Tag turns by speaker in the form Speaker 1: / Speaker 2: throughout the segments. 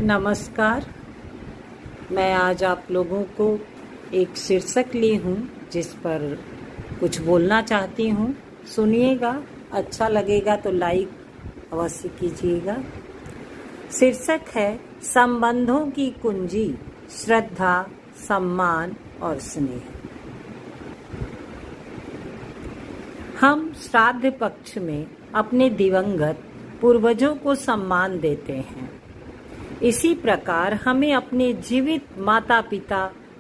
Speaker 1: नमस्कार। मैं आज आप लोगों को एक शीर्षक ली हूँ जिस पर कुछ बोलना चाहती हूँ। सुनिएगा, अच्छा लगेगा तो लाइक अवश्य कीजिएगा। शीर्षक है संबंधों की कुंजी, श्रद्धा, सम्मान और स्नेह। हम श्राद्ध पक्ष में अपने दिवंगत पूर्वजों को सम्मान देते हैं। इसी प्रकार हमें अपने जीवित माता पिता,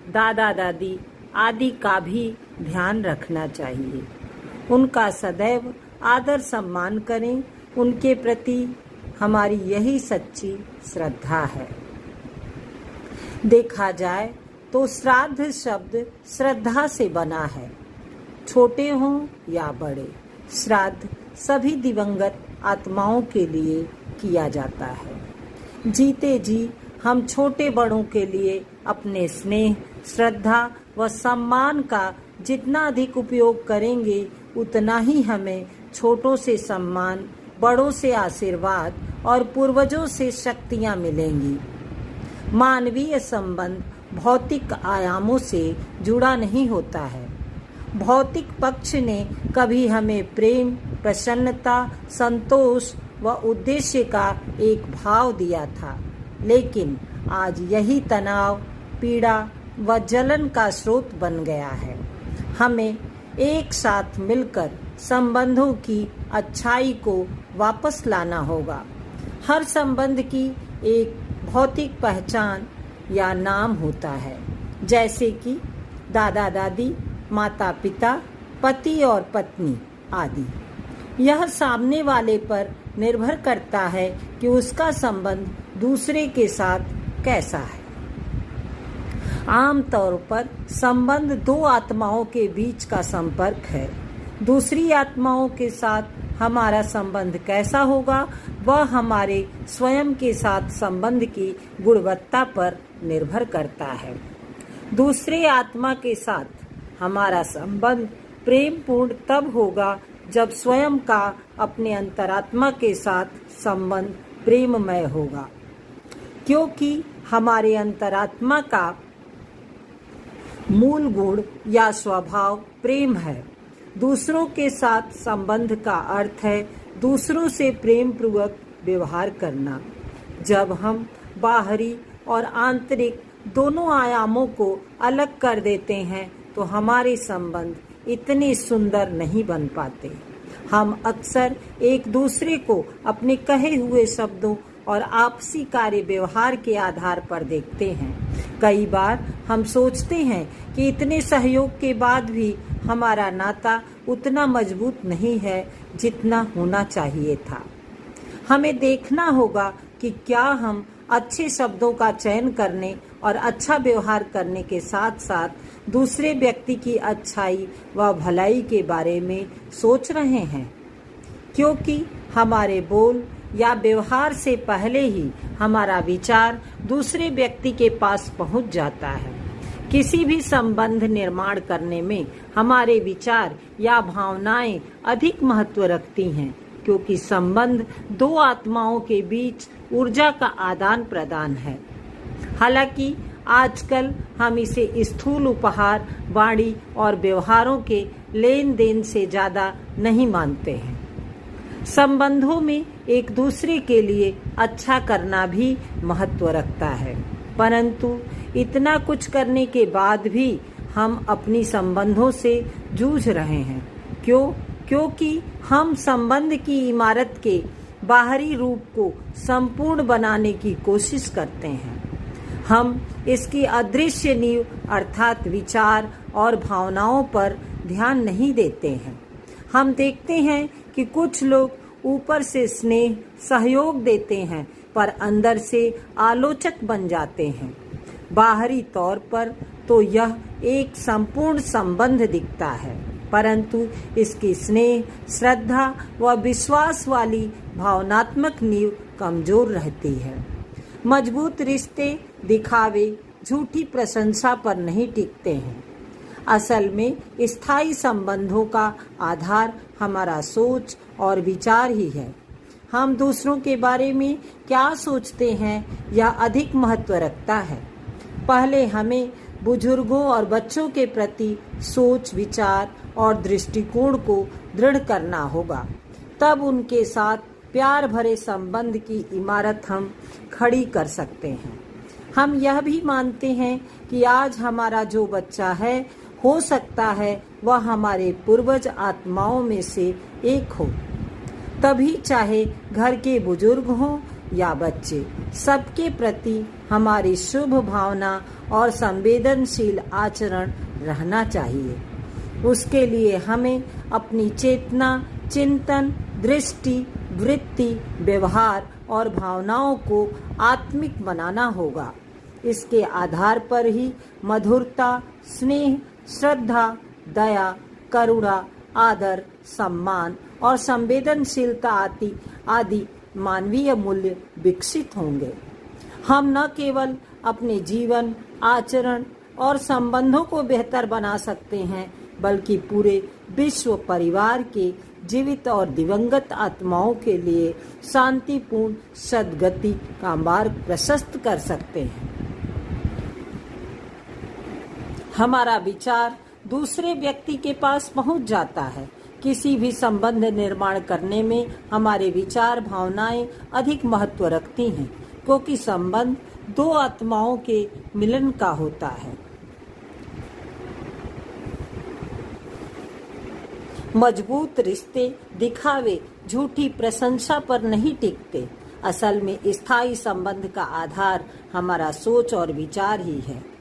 Speaker 1: दादा दादी आदि का भी ध्यान रखना चाहिए। उनका सदैव आदर सम्मान करें। उनके प्रति हमारी यही सच्ची श्रद्धा है। देखा जाए तो श्राद्ध शब्द श्रद्धा से बना है। छोटे हों या बड़े, श्राद्ध सभी दिवंगत आत्माओं के लिए किया जाता है। जीते जी हम छोटे बड़ों के लिए अपने स्नेह, श्रद्धा व सम्मान का जितना अधिक उपयोग करेंगे, उतना ही हमें छोटों से सम्मान, बड़ों से आशीर्वाद और पूर्वजों से शक्तियां मिलेंगी। मानवीय संबंध भौतिक आयामों से जुड़ा नहीं होता है। भौतिक पक्ष ने कभी हमें प्रेम, प्रसन्नता, संतोष व उद्देश्य का एक भाव दिया था, लेकिन आज यही तनाव, पीड़ा व जलन का स्रोत बन गया है। हमें एक साथ मिलकर संबंधों की अच्छाई को वापस लाना होगा। हर संबंध की एक भौतिक पहचान या नाम होता है, जैसे कि दादा दादी, माता पिता, पति और पत्नी आदि। यह सामने वाले पर निर्भर करता है कि उसका संबंध दूसरे के साथ कैसा है। आमतौर पर संबंध दो आत्माओं के बीच का संपर्क है। दूसरी आत्माओं के साथ हमारा संबंध कैसा होगा, वह हमारे स्वयं के साथ संबंध की गुणवत्ता पर निर्भर करता है। दूसरे आत्मा के साथ हमारा संबंध प्रेमपूर्ण तब होगा जब स्वयं का अपने अंतरात्मा के साथ संबंध प्रेममय होगा, क्योंकि हमारे अंतरात्मा का मूल गुण या स्वभाव प्रेम है। दूसरों के साथ संबंध का अर्थ है दूसरों से प्रेम पूर्वक व्यवहार करना। जब हम बाहरी और आंतरिक दोनों आयामों को अलग कर देते हैं तो हमारे संबंध इतने सुंदर नहीं बन पाते। हम अक्सर एक दूसरे को अपने कहे हुए शब्दों और आपसी कार्य व्यवहार के आधार पर देखते हैं। कई बार हम सोचते हैं कि इतने सहयोग के बाद भी हमारा नाता उतना मजबूत नहीं है जितना होना चाहिए था। हमें देखना होगा कि क्या हम अच्छे शब्दों का चयन करने और अच्छा व्यवहार करने के साथ साथ दूसरे व्यक्ति की अच्छाई व भलाई के बारे में सोच रहे हैं, क्योंकि हमारे बोल या व्यवहार से पहले ही हमारा विचार दूसरे व्यक्ति के पास पहुंच जाता है। किसी भी संबंध निर्माण करने में हमारे विचार या भावनाएं अधिक महत्व रखती हैं, क्योंकि संबंध दो आत्माओं के बीच ऊर्जा का आदान प्रदान है। हालांकि आजकल हम इसे स्थूल उपहार, वाणी और व्यवहारों के लेन देन से ज्यादा नहीं मानते हैं। संबंधों में एक दूसरे के लिए अच्छा करना भी महत्व रखता है, परंतु इतना कुछ करने के बाद भी हम अपनी संबंधों से जूझ रहे हैं। क्योंकि हम संबंध की इमारत के बाहरी रूप को संपूर्ण बनाने की कोशिश करते हैं। हम इसकी अदृश्य नींव अर्थात विचार और भावनाओं पर ध्यान नहीं देते हैं। हम देखते हैं कि कुछ लोग ऊपर से स्नेह, सहयोग देते हैं, पर अंदर से आलोचक बन जाते हैं। बाहरी तौर पर तो यह एक संपूर्ण संबंध दिखता है, परंतु इसकी स्नेह, श्रद्धा व विश्वास वाली भावनात्मक नींव कमजोर रहती है। मजबूत रिश्ते दिखावे, झूठी प्रशंसा पर नहीं टिकते हैं। असल में स्थायी संबंधों का आधार हमारा सोच और विचार ही है। हम दूसरों के बारे में क्या सोचते हैं यह अधिक महत्व रखता है। पहले हमें बुजुर्गों और बच्चों के प्रति सोच, विचार और दृष्टिकोण को दृढ़ करना होगा। तब उनके साथ प्यार भरे संबंध की इमारत हम खड़ी कर सकते हैं। हम यह भी मानते हैं कि आज हमारा जो बच्चा है, हो सकता है वह हमारे पूर्वज आत्माओं में से एक हो। तभी चाहे घर के बुजुर्ग हों या बच्चे, सबके प्रति हमारी शुभ भावना और संवेदनशील आचरण रहना चाहिए। उसके लिए हमें अपनी चेतना, चिंतन, दृष्टि, वृत्ति, व्यवहार और भावनाओं को आत्मिक बनाना होगा। इसके आधार पर ही मधुरता, स्नेह, श्रद्धा, दया, करुणा, आदर, सम्मान और संवेदनशीलता आदि मानवीय मूल्य विकसित होंगे। हम न केवल अपने जीवन, आचरण और संबंधों को बेहतर बना सकते हैं, बल्कि पूरे विश्व परिवार के जीवित और दिवंगत आत्माओं के लिए शांतिपूर्ण सद्गति का मार्ग प्रशस्त कर सकते हैं। हमारा विचार दूसरे व्यक्ति के पहुंच पहुंच जाता है। किसी भी संबंध निर्माण करने में हमारे विचार, भावनाएं अधिक महत्व रखती हैं, क्योंकि संबंध दो आत्माओं के मिलन का होता है। मजबूत रिश्ते दिखावे, झूठी प्रशंसा पर नहीं टिकते। असल में स्थायी संबंध का आधार हमारा सोच और विचार ही है।